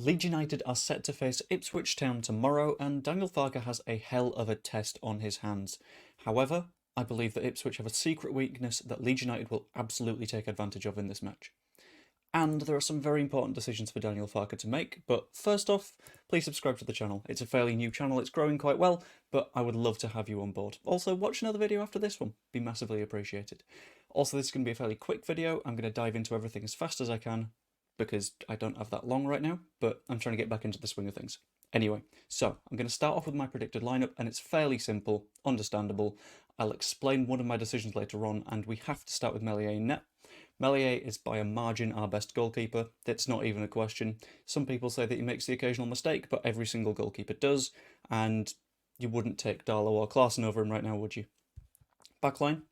Leeds United are set to face Ipswich Town tomorrow, and Daniel Farke has a hell of a test on his hands. However, I believe that Ipswich have a secret weakness that Leeds United will absolutely take advantage of in this match. And there are some very important decisions for Daniel Farke to make, but first off, please subscribe to the channel. It's a fairly new channel, it's growing quite well, but I would love to have you on board. Also, watch another video after this one, be massively appreciated. Also, this is going to be a fairly quick video, I'm going to dive into everything as fast as I can, because I don't have that long right now, but I'm trying to get back into the swing of things. Anyway, so I'm going to start off with my predicted lineup, and it's fairly simple, understandable. I'll explain one of my decisions later on, and we have to start with Meslier in net. Meslier is by a margin our best goalkeeper. That's not even a question. Some people say that he makes the occasional mistake, but every single goalkeeper does, and you wouldn't take Darlow or Klaassen over him right now, would you? Backline,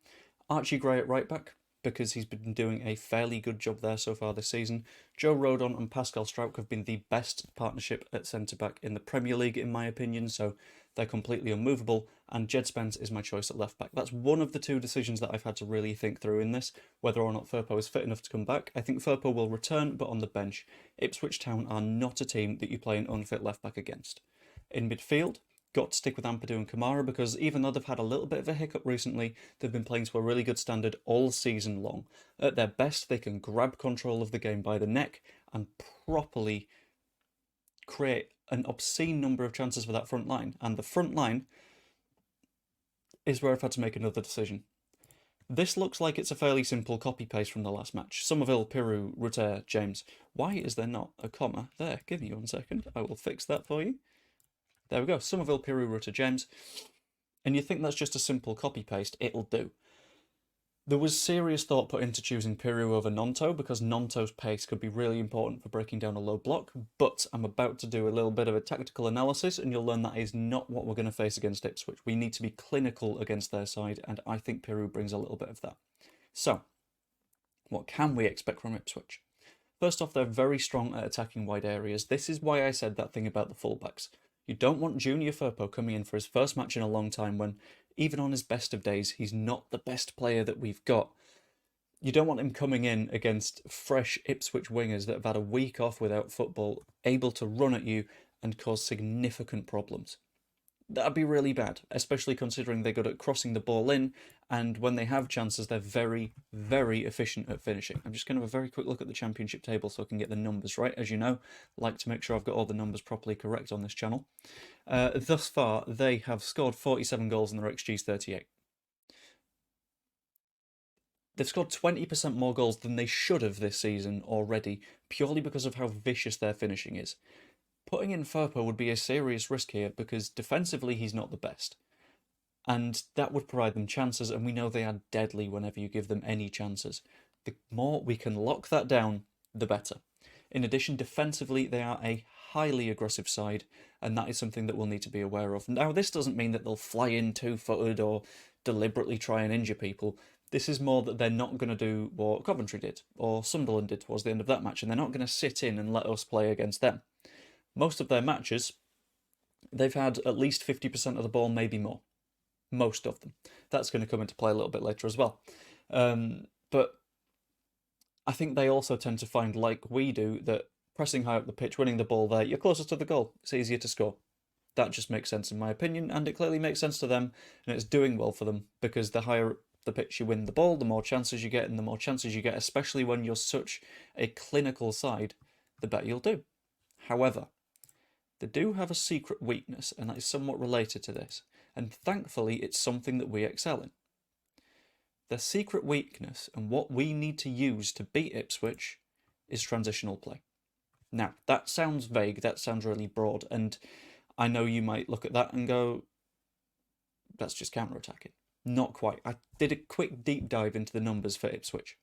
Archie Gray at right back, because he's been doing a fairly good job there so far this season. Joe Rodon and Pascal Struijk have been the best partnership at centre-back in the Premier League, in my opinion, so they're completely unmovable, and Jed Spence is my choice at left-back. That's one of the two decisions that I've had to really think through in this, whether or not Firpo is fit enough to come back. I think Firpo will return, but on the bench. Ipswich Town are not a team that you play an unfit left-back against. In midfield, got to stick with Ampadu and Kamara because even though they've had a little bit of a hiccup recently, they've been playing to a really good standard all season long. At their best, they can grab control of the game by the neck and properly create an obscene number of chances for that front line. And the front line is where I've had to make another decision. This looks like it's a fairly simple copy-paste from the last match. Somerville, Pirou, Rutter, James. Why is there not a comma there? Give me 1 second. I will fix that for you. There we go, Somerville, Pirou, Rutter, James. And you think that's just a simple copy-paste, it'll do. There was serious thought put into choosing Pirou over Gnonto because Gnonto's pace could be really important for breaking down a low block, but I'm about to do a little bit of a tactical analysis and you'll learn that is not what we're going to face against Ipswich. We need to be clinical against their side, and I think Pirou brings a little bit of that. So, what can we expect from Ipswich? First off, they're very strong at attacking wide areas. This is why I said that thing about the fullbacks. You don't want Junior Firpo coming in for his first match in a long time when, even on his best of days, he's not the best player that we've got. You don't want him coming in against fresh Ipswich wingers that have had a week off without football, able to run at you and cause significant problems. That'd be really bad, especially considering they're good at crossing the ball in, and when they have chances, they're very, very efficient at finishing. I'm just going to have a very quick look at the Championship table so I can get the numbers right. As you know, I like to make sure I've got all the numbers properly correct on this channel. Thus far, they have scored 47 goals and their XG's 38. They've scored 20% more goals than they should have this season already, purely because of how vicious their finishing is. Putting in Firpo would be a serious risk here because defensively he's not the best. And that would provide them chances, and we know they are deadly whenever you give them any chances. The more we can lock that down, the better. In addition, defensively, they are a highly aggressive side, and that is something that we'll need to be aware of. Now, this doesn't mean that they'll fly in two-footed or deliberately try and injure people. This is more that they're not going to do what Coventry did, or Sunderland did towards the end of that match, and they're not going to sit in and let us play against them. Most of their matches, they've had at least 50% of the ball, maybe more. Most of them. That's going to come into play a little bit later as well. But I think they also tend to find, like we do, that pressing high up the pitch, winning the ball there, you're closer to the goal. It's easier to score. That just makes sense in my opinion, and it clearly makes sense to them, and it's doing well for them, because the higher the pitch you win the ball, the more chances you get, and the more chances you get, especially when you're such a clinical side, the better you'll do. However, they do have a secret weakness, and that is somewhat related to this, and thankfully it's something that we excel in. Their secret weakness, and what we need to use to beat Ipswich, is transitional play. Now, that sounds vague, that sounds really broad, and I know you might look at that and go, that's just counter-attacking. Not quite. I did a quick deep dive into the numbers for Ipswich,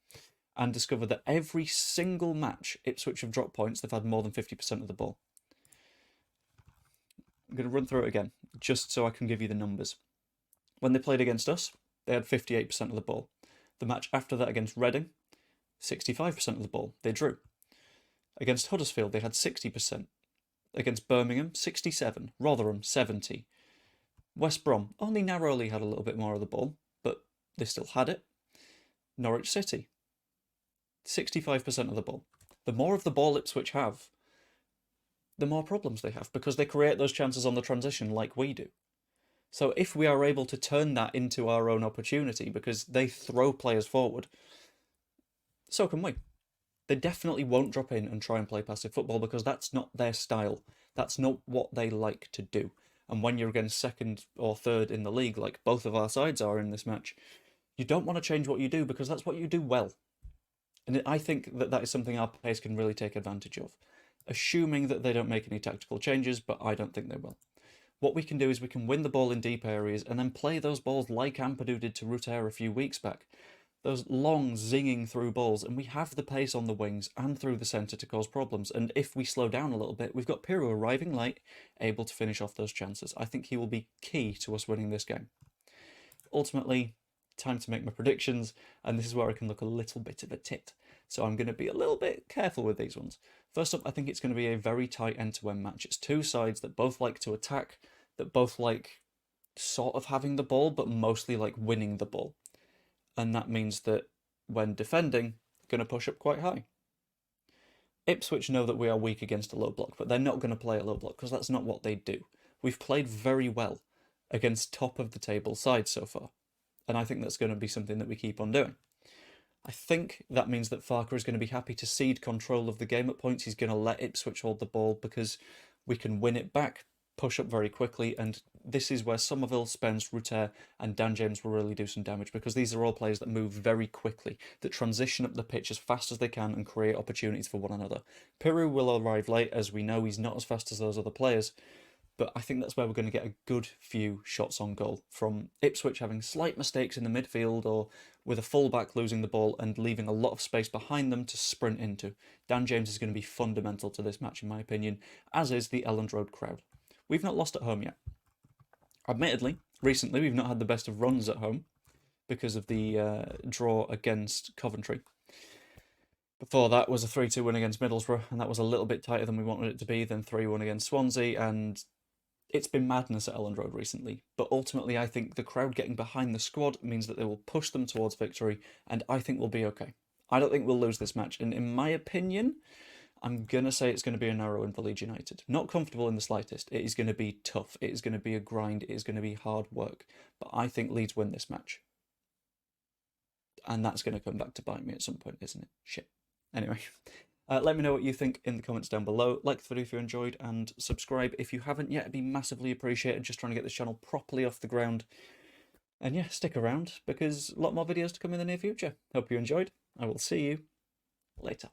and discovered that every single match Ipswich have dropped points, they've had more than 50% of the ball. I'm going to run through it again, just so I can give you the numbers. When they played against us, they had 58% of the ball. The match after that against Reading, 65% of the ball. They drew. Against Huddersfield, they had 60%. Against Birmingham, 67%. Rotherham, 70%. West Brom only narrowly had a little bit more of the ball, but they still had it. Norwich City, 65% of the ball. The more of the ball Ipswich have, the more problems they have, because they create those chances on the transition like we do. So if we are able to turn that into our own opportunity because they throw players forward, so can we. They definitely won't drop in and try and play passive football because that's not their style. That's not what they like to do. And when you're against second or third in the league, like both of our sides are in this match, you don't want to change what you do because that's what you do well. And I think that that is something our players can really take advantage of, assuming that they don't make any tactical changes, but I don't think they will. What we can do is we can win the ball in deep areas and then play those balls like Ampadu did to Rutter a few weeks back. Those long, zinging through balls, and we have the pace on the wings and through the centre to cause problems. And if we slow down a little bit, we've got Piru arriving late, able to finish off those chances. I think he will be key to us winning this game. Ultimately, time to make my predictions, and this is where I can look a little bit of a tit. So I'm going to be a little bit careful with these ones. First up, I think it's going to be a very tight end-to-end match. It's two sides that both like to attack, that both like sort of having the ball, but mostly like winning the ball. And that means that when defending, going to push up quite high. Ipswich know that we are weak against a low block, but they're not going to play a low block because that's not what they do. We've played very well against top of the table sides so far, and I think that's going to be something that we keep on doing. I think that means that Farke is going to be happy to cede control of the game at points. He's going to let Ipswich hold the ball because we can win it back, push up very quickly, and this is where Somerville, Spence, Rutter and Dan James will really do some damage because these are all players that move very quickly, that transition up the pitch as fast as they can and create opportunities for one another. Piru will arrive late, as we know he's not as fast as those other players, but I think that's where we're going to get a good few shots on goal from Ipswich having slight mistakes in the midfield or with a fullback losing the ball and leaving a lot of space behind them to sprint into. Dan James is going to be fundamental to this match in my opinion, as is the Elland Road crowd. We've not lost at home yet. Admittedly, recently we've not had the best of runs at home because of the draw against Coventry. Before that was a 3-2 win against Middlesbrough, and that was a little bit tighter than we wanted it to be, then 3-1 against Swansea, and it's been madness at Elland Road recently. But ultimately, I think the crowd getting behind the squad means that they will push them towards victory, and I think we'll be okay. I don't think we'll lose this match, and in my opinion, I'm going to say it's going to be a narrow win for Leeds United. Not comfortable in the slightest. It is going to be tough. It is going to be a grind. It is going to be hard work. But I think Leeds win this match. And that's going to come back to bite me at some point, isn't it? Shit. Anyway, let me know what you think in the comments down below. Like the video if you enjoyed, and subscribe if you haven't yet. It'd be massively appreciated. Just trying to get this channel properly off the ground. And yeah, stick around, because a lot more videos to come in the near future. Hope you enjoyed. I will see you later.